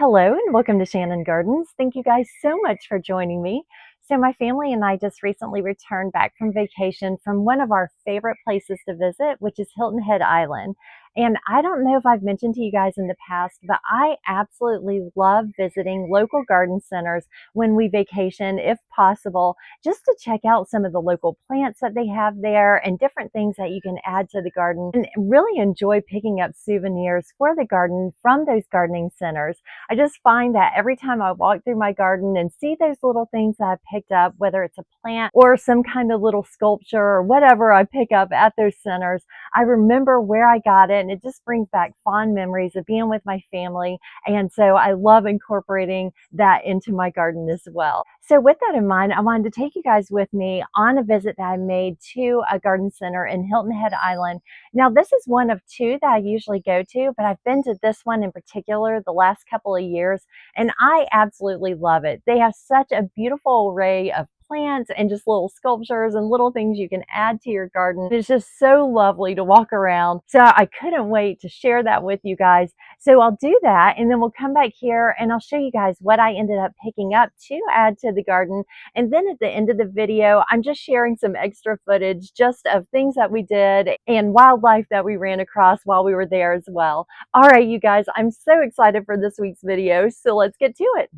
Hello and welcome to Shannon Gardens. Thank you guys so much for joining me. So my family and I just recently returned back from vacation from one of our favorite places to visit, which is Hilton Head Island. And I don't know if I've mentioned to you guys in the past, but I absolutely love visiting local garden centers when we vacation, if possible, just to check out some of the local plants that they have there and different things that you can add to the garden, and really enjoy picking up souvenirs for the garden from those gardening centers. I just find that every time I walk through my garden and see those little things that I picked up, whether it's a plant or some kind of little sculpture or whatever I pick up at those centers, I remember where I got it, and it just brings back fond memories of being with my family. And so I love incorporating that into my garden as well. So with that in mind, I wanted to take you guys with me on a visit that I made to a garden center in Hilton Head Island. Now, this is one of two that I usually go to, but I've been to this one in particular the last couple of years, and I absolutely love it. They have such a beautiful array of plants and just little sculptures and little things you can add to your garden. It's just so lovely to walk around. So I couldn't wait to share that with you guys. So I'll do that, and then we'll come back here and I'll show you guys what I ended up picking up to add to the garden. And then at the end of the video, I'm just sharing some extra footage just of things that we did and wildlife that we ran across while we were there as well. All right, you guys, I'm so excited for this week's video, so let's get to it.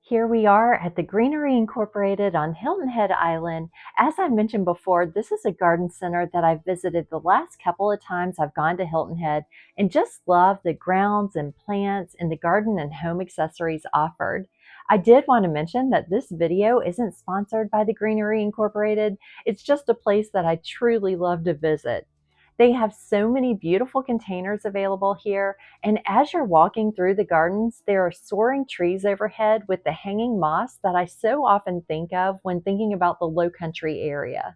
Here we are at the Greenery Incorporated on Hilton Head Island. As I mentioned before, this is a garden center that I've visited the last couple of times I've gone to Hilton Head, and just love the grounds and plants and the garden and home accessories offered. I did want to mention that this video isn't sponsored by the Greenery Incorporated. It's just a place that I truly love to visit. They have so many beautiful containers available here, and as you're walking through the gardens, there are soaring trees overhead with the hanging moss that I so often think of when thinking about the low country area.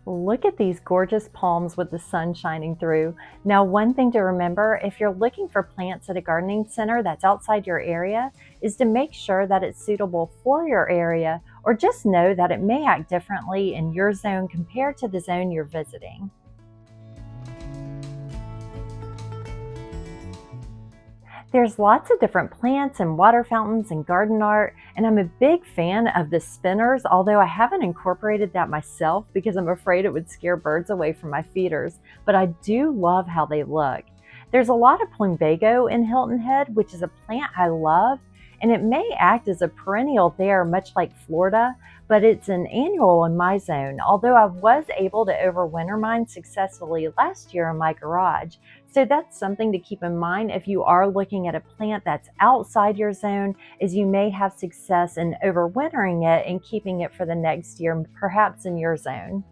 Look at these gorgeous palms with the sun shining through. Now, one thing to remember if you're looking for plants at a gardening center that's outside your area is to make sure that it's suitable for your area, or just know that it may act differently in your zone compared to the zone you're visiting. There's lots of different plants and water fountains and garden art, and I'm a big fan of the spinners, although I haven't incorporated that myself because I'm afraid it would scare birds away from my feeders, but I do love how they look. There's a lot of plumbago in Hilton Head, which is a plant I love, and it may act as a perennial there, much like Florida, but it's an annual in my zone, although I was able to overwinter mine successfully last year in my garage. So that's something to keep in mind if you are looking at a plant that's outside your zone, is you may have success in overwintering it and keeping it for the next year, perhaps in your zone.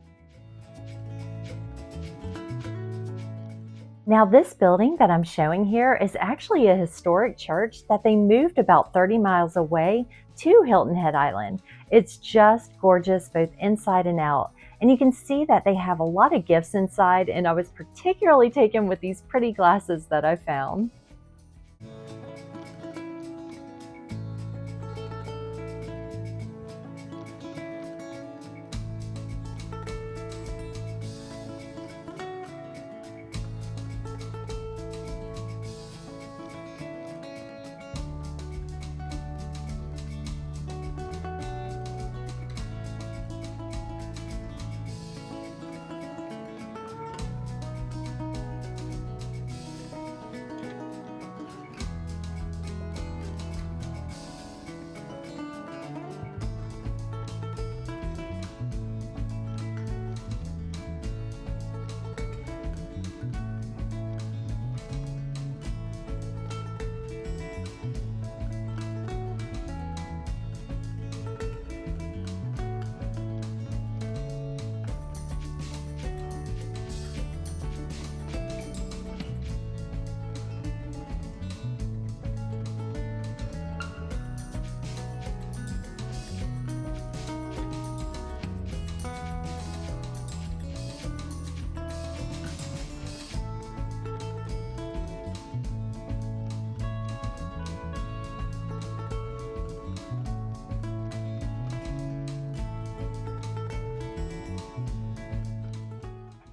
Now, this building that I'm showing here is actually a historic church that they moved about 30 miles away to Hilton Head Island. It's just gorgeous both inside and out. And you can see that they have a lot of gifts inside, and I was particularly taken with these pretty glasses that I found.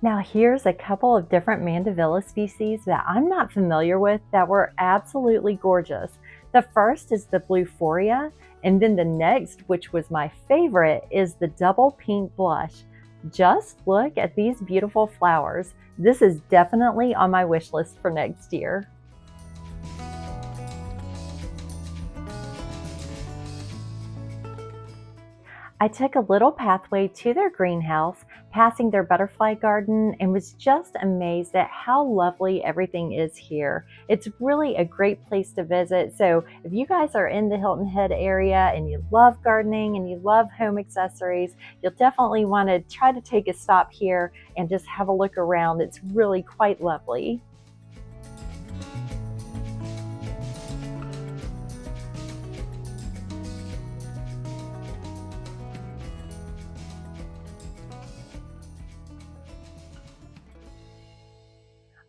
Now here's a couple of different mandevilla species that I'm not familiar with that were absolutely gorgeous. The first is the Bluephoria, and then the next, which was my favorite, is the double pink blush. Just look at these beautiful flowers. This is definitely on my wish list for next year. I took a little pathway to their greenhouse, passing their butterfly garden, and was just amazed at how lovely everything is here. It's really a great place to visit. So if you guys are in the Hilton Head area and you love gardening and you love home accessories, you'll definitely want to try to take a stop here and just have a look around. It's really quite lovely.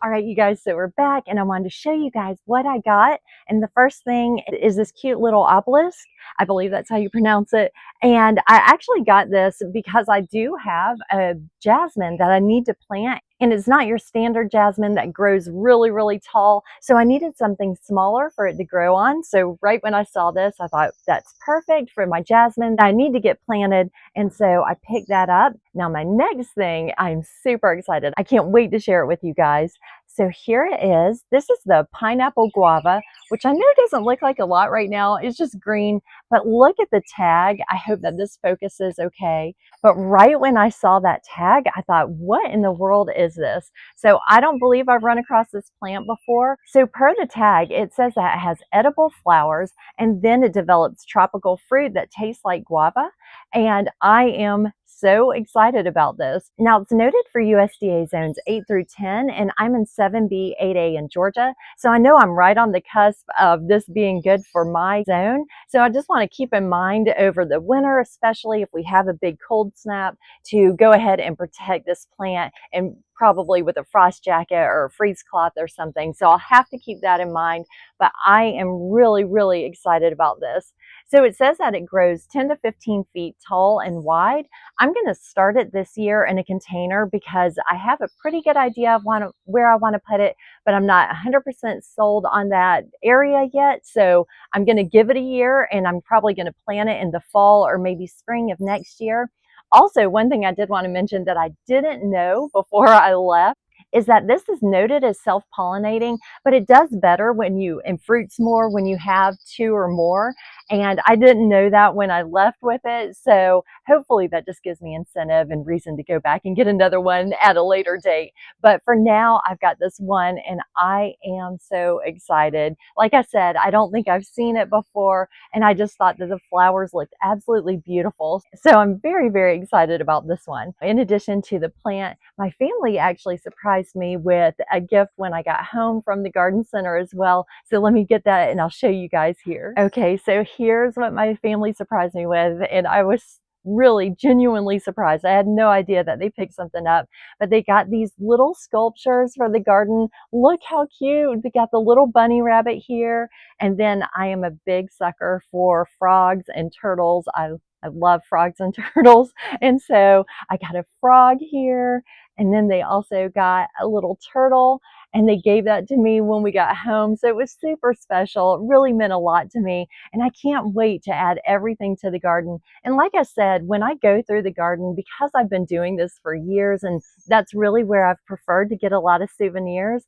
All right, you guys, so we're back and I wanted to show you guys what I got. And the first thing is this cute little obelisk. I believe that's how you pronounce it. And I actually got this because I do have a jasmine that I need to plant. And it's not your standard jasmine that grows really, really tall. So I needed something smaller for it to grow on. So right when I saw this, I thought that's perfect for my jasmine that I need to get planted. And so I picked that up. Now my next thing, I'm super excited. I can't wait to share it with you guys. So here it is. This is the pineapple guava, which I know doesn't look like a lot right now. It's just green, but look at the tag. I hope that this focuses okay. But right when I saw that tag, I thought, what in the world is this? So I don't believe I've run across this plant before. So per the tag, it says that it has edible flowers and then it develops tropical fruit that tastes like guava. And I am so excited about this. Now it's noted for USDA zones 8 through 10, and I'm in 7B, 8A in Georgia. So I know I'm right on the cusp of this being good for my zone. So I just want to keep in mind over the winter, especially if we have a big cold snap, to go ahead and protect this plant, and probably with a frost jacket or a freeze cloth or something. So I'll have to keep that in mind, but I am really, really excited about this. So it says that it grows 10 to 15 feet tall and wide. I'm going to start it this year in a container because I have a pretty good idea of where I want to put it, but I'm not 100% sold on that area yet. So I'm going to give it a year and I'm probably going to plant it in the fall or maybe spring of next year. Also, one thing I did want to mention that I didn't know before I left is that this is noted as self-pollinating, but it does better and fruits more when you have two or more. And I didn't know that when I left with it. So hopefully that just gives me incentive and reason to go back and get another one at a later date. But for now, I've got this one and I am so excited. Like I said, I don't think I've seen it before. And I just thought that the flowers looked absolutely beautiful. So I'm very, very excited about this one. In addition to the plant, my family actually surprised me with a gift when I got home from the garden center as well. So let me get that and I'll show you guys here. Okay, so here's what my family surprised me with, and I was really genuinely surprised. I had no idea that they picked something up, but they got these little sculptures for the garden. Look how cute. They got the little bunny rabbit here. And then I am a big sucker for frogs and turtles. I love frogs and turtles. And so I got a frog here. And then they also got a little turtle and they gave that to me when we got home. So it was super special. It really meant a lot to me. And I can't wait to add everything to the garden. And like I said, when I go through the garden, because I've been doing this for years, and that's really where I've preferred to get a lot of souvenirs,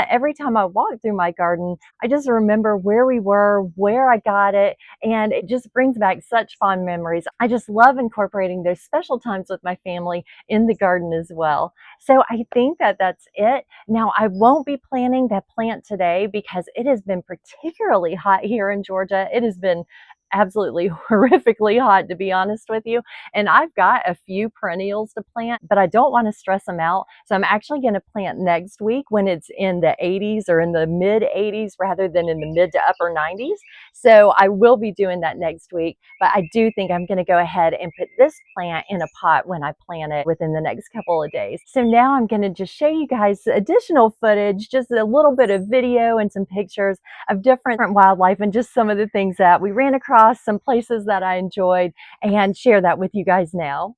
every time I walk through my garden, I just remember where we were, where I got it, and it just brings back such fond memories. I just love incorporating those special times with my family in the garden as well. So I think that that's it. Now, I won't be planting that plant today because it has been particularly hot here in Georgia. It has been absolutely horrifically hot, to be honest with you. And I've got a few perennials to plant, but I don't want to stress them out. So I'm actually going to plant next week when it's in the 80s or in the mid 80s rather than in the mid to upper 90s. So I will be doing that next week, but I do think I'm going to go ahead and put this plant in a pot when I plant it within the next couple of days. So now I'm going to just show you guys additional footage, just a little bit of video and some pictures of different wildlife and just some of the things that we ran across, some places that I enjoyed, and share that with you guys now.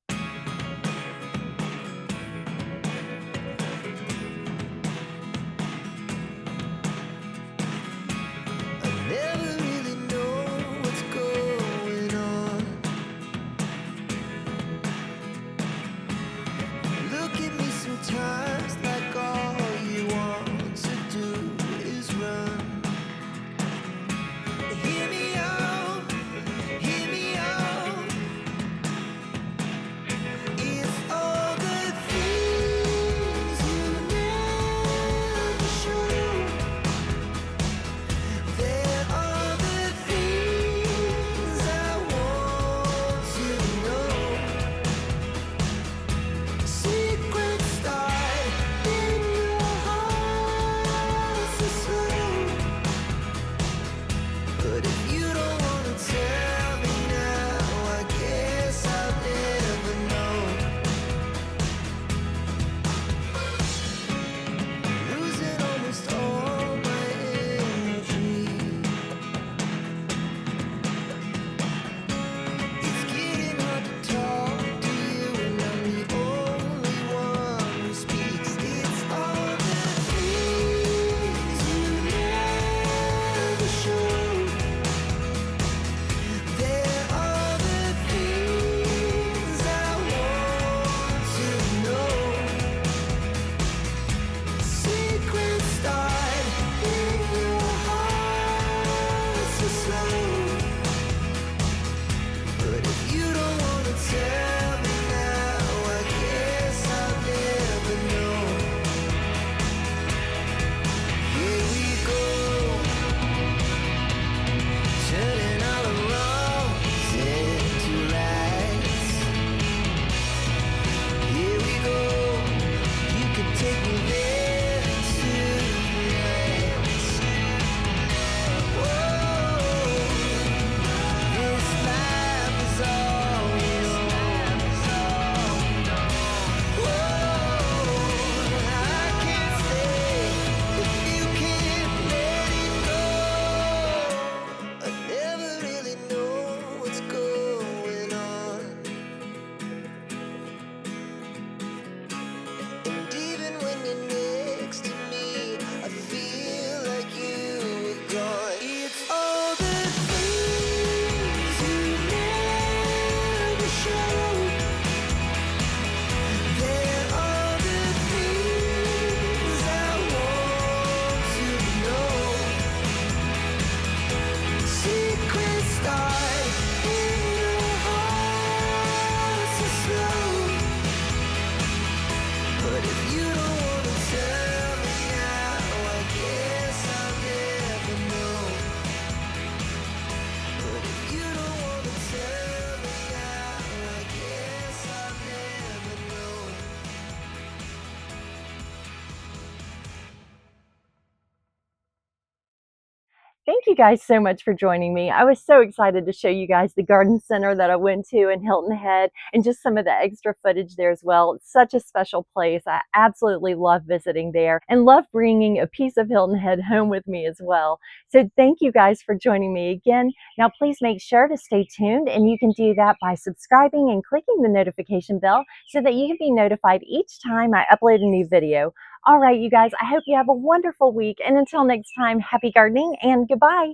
thank you guys so much for joining me. I was so excited to show you guys the garden center that I went to in Hilton Head and just some of the extra footage there as well. It's such a special place. I absolutely love visiting there and love bringing a piece of Hilton Head home with me as well. So thank you guys for joining me again. Now please make sure to stay tuned, and you can do that by subscribing and clicking the notification bell so that you can be notified each time I upload a new video. All right, you guys, I hope you have a wonderful week. And until next time, happy gardening and goodbye.